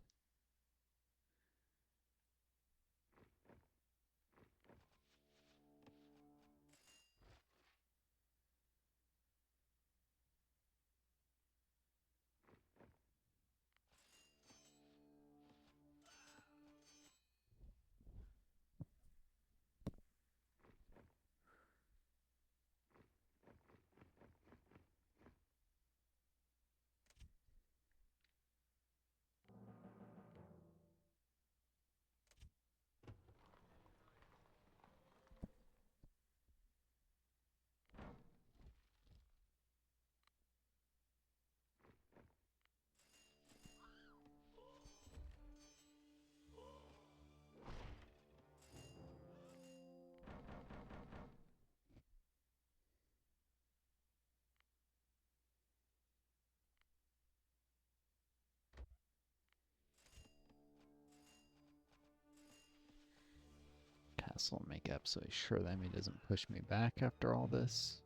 Castle and make absolutely sure that he doesn't push me back after all this.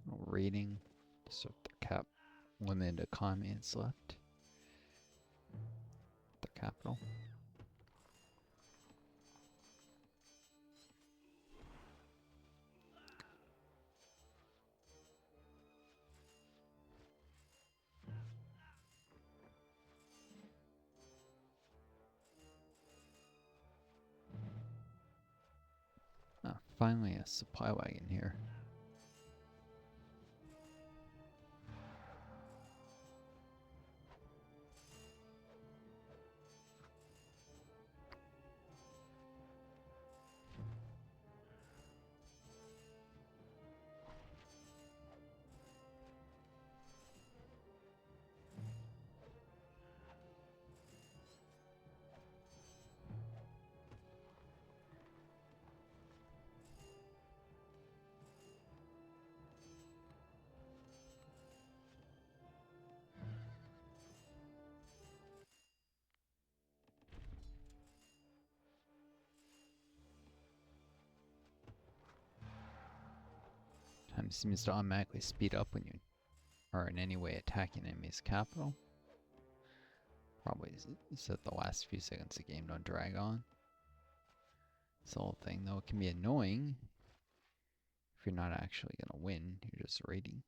No raiding. So their cap limited economy is left. Their capital. Ah, finally a supply wagon here. Time seems to automatically speed up when you are in any way attacking enemy's capital. Probably so that the last few seconds of the game don't drag on. This whole thing, though, it can be annoying if you're not actually going to win, you're just raiding.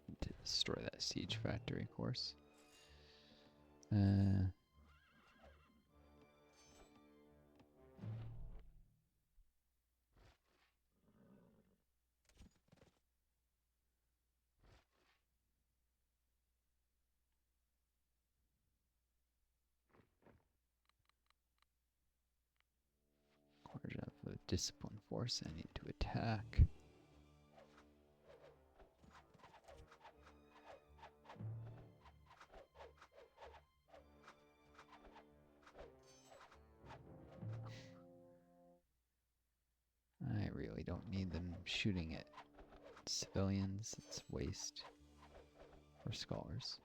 Need to destroy that siege factory, of course. Large enough of a discipline force I need to attack. I really don't need them shooting at civilians, it's waste. Or scholars.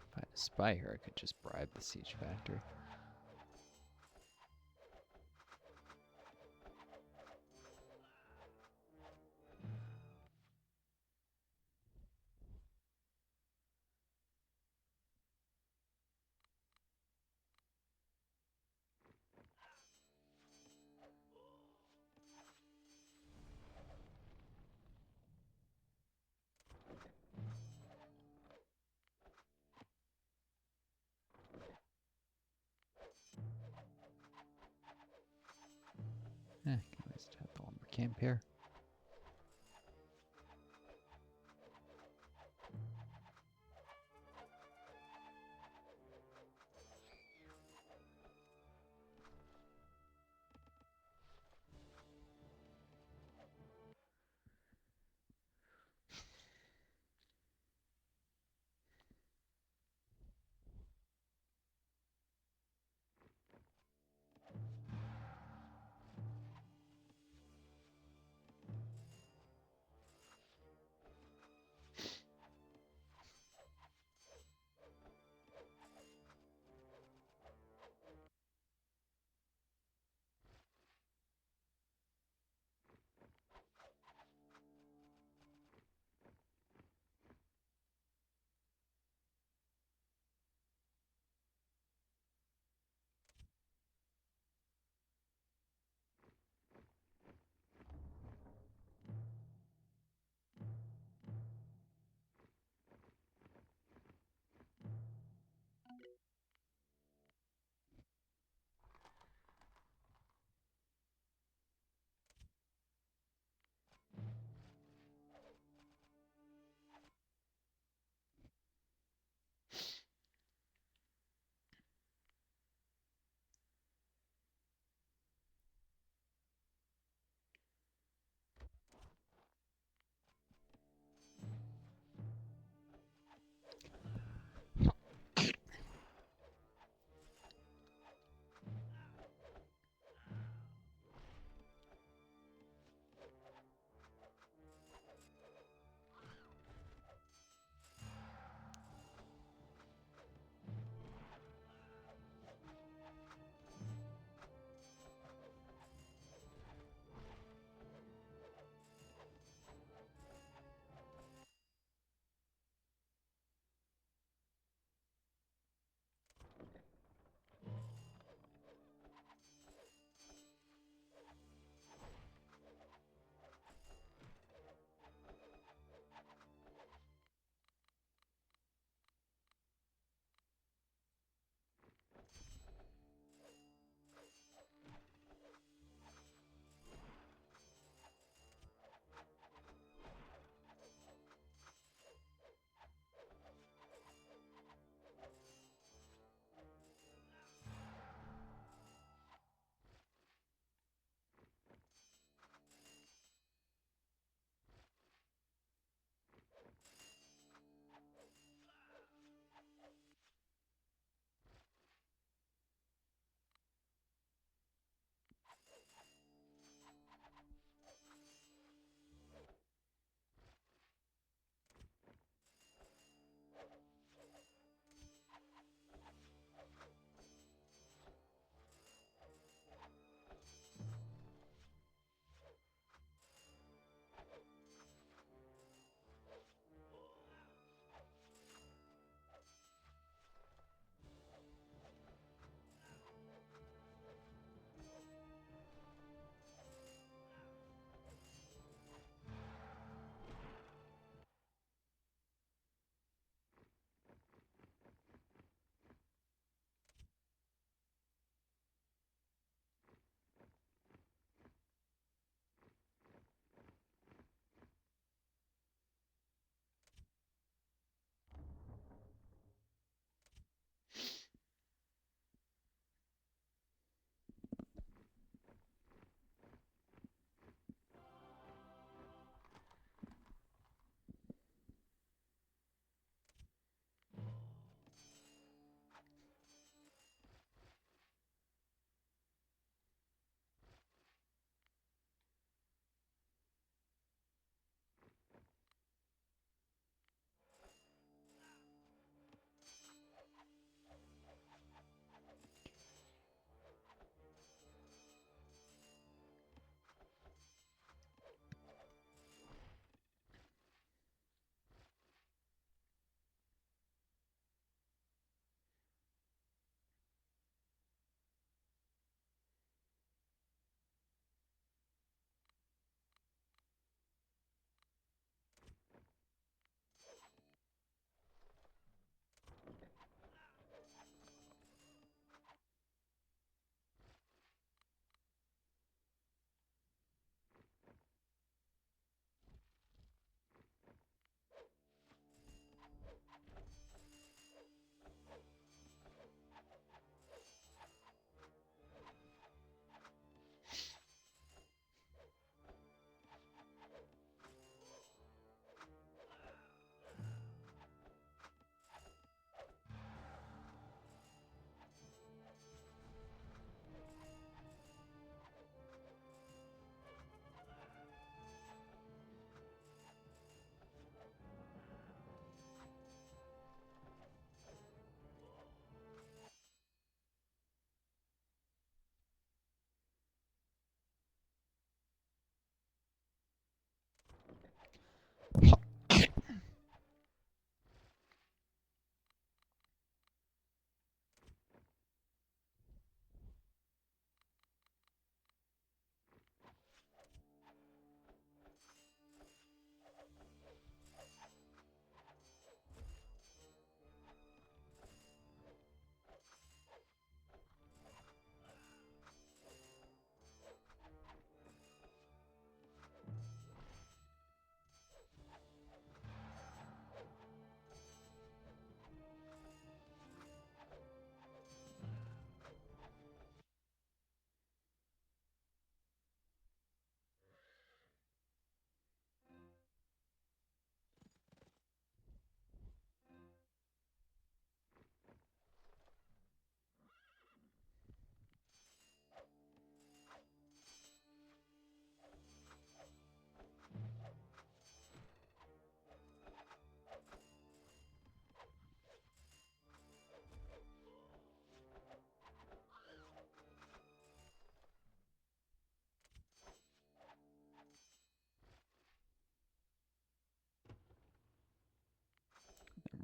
If I had a spy here, I could just bribe the siege factory. Can always have the lumber camp here.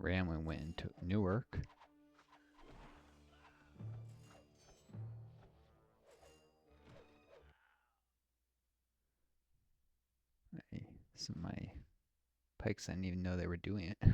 Ramlin went into Newark. Some of my pikes, I didn't even know they were doing it.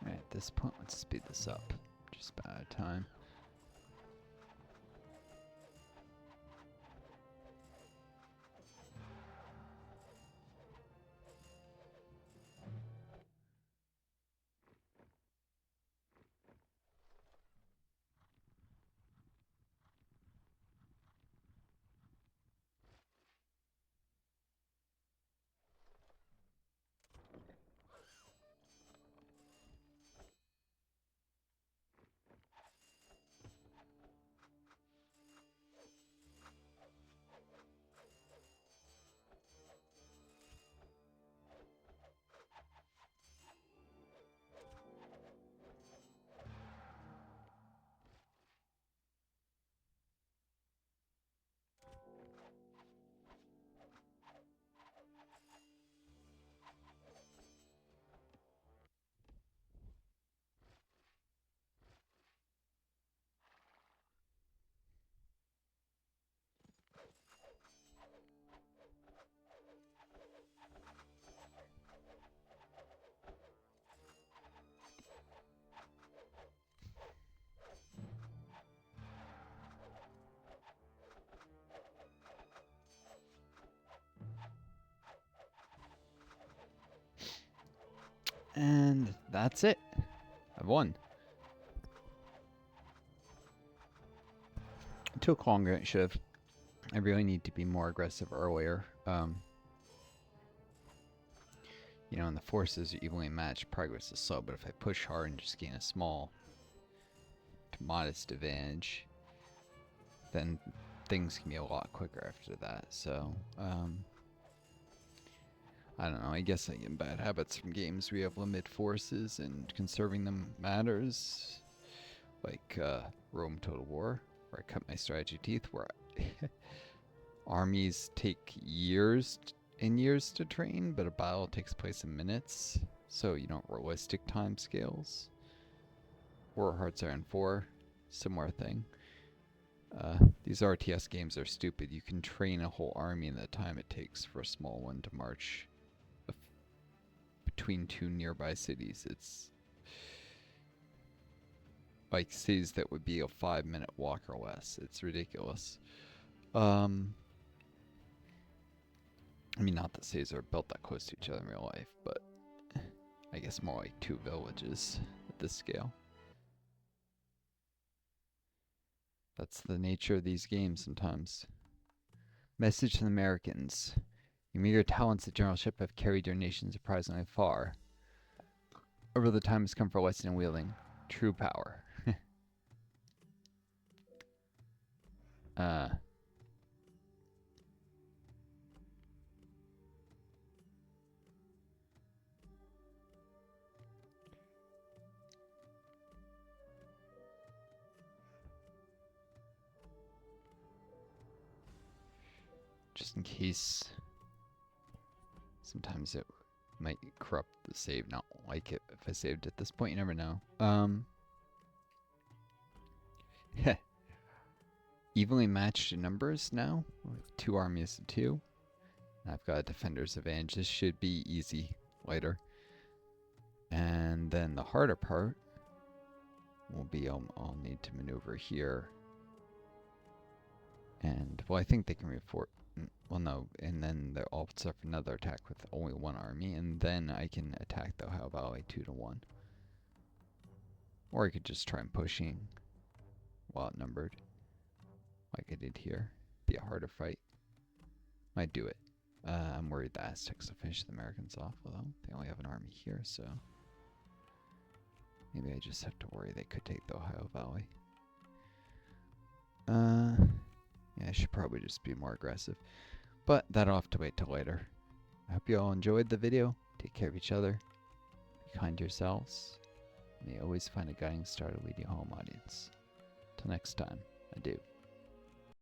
Alright, at this point, let's speed this up. Just about out of time. And that's it. I've won. It took longer than it should have. I really need to be more aggressive earlier. You know, and the forces are evenly matched. Progress is slow, but if I push hard and just gain a small modest advantage, then things can be a lot quicker after that. So, I don't know. I guess I get bad habits from games where you have limited forces and conserving them matters. Like Rome Total War, where I cut my strategy teeth, where armies take years and years to train, but a battle takes place in minutes. So, realistic time scales. War Hearts Iron 4, similar thing. These RTS games are stupid. You can train a whole army in the time it takes for a small one to march between two nearby cities. It's like cities that would be a 5-minute walk or less. It's ridiculous. I mean, not that cities are built that close to each other in real life, but I guess more like 2 villages at this scale. That's the nature of these games sometimes. Message to the Americans. Your meager talents at generalship have carried your nation surprisingly far. Over the time has come for lesson in wielding true power. Just in case sometimes it might corrupt the save, not like it if I saved at this point, you never know. Evenly matched in numbers now, with 2 armies to 2. I've got a defender's advantage. This should be easy later. And then the harder part will be I'll need to maneuver here. And, well, I think they can reinforce. Well, no, and then I'll suffer another attack with only 1 army, and then I can attack the Ohio Valley 2-1. Or I could just try and pushing while outnumbered, like I did here. Be a harder fight. Might do it. I'm worried the Aztecs will finish the Americans off, although they only have an army here, so maybe I just have to worry they could take the Ohio Valley. Yeah, I should probably just be more aggressive. But that'll have to wait till later. I hope you all enjoyed the video. Take care of each other. Be kind to yourselves. May always find a guiding star to lead you home, audience. Till next time, adieu.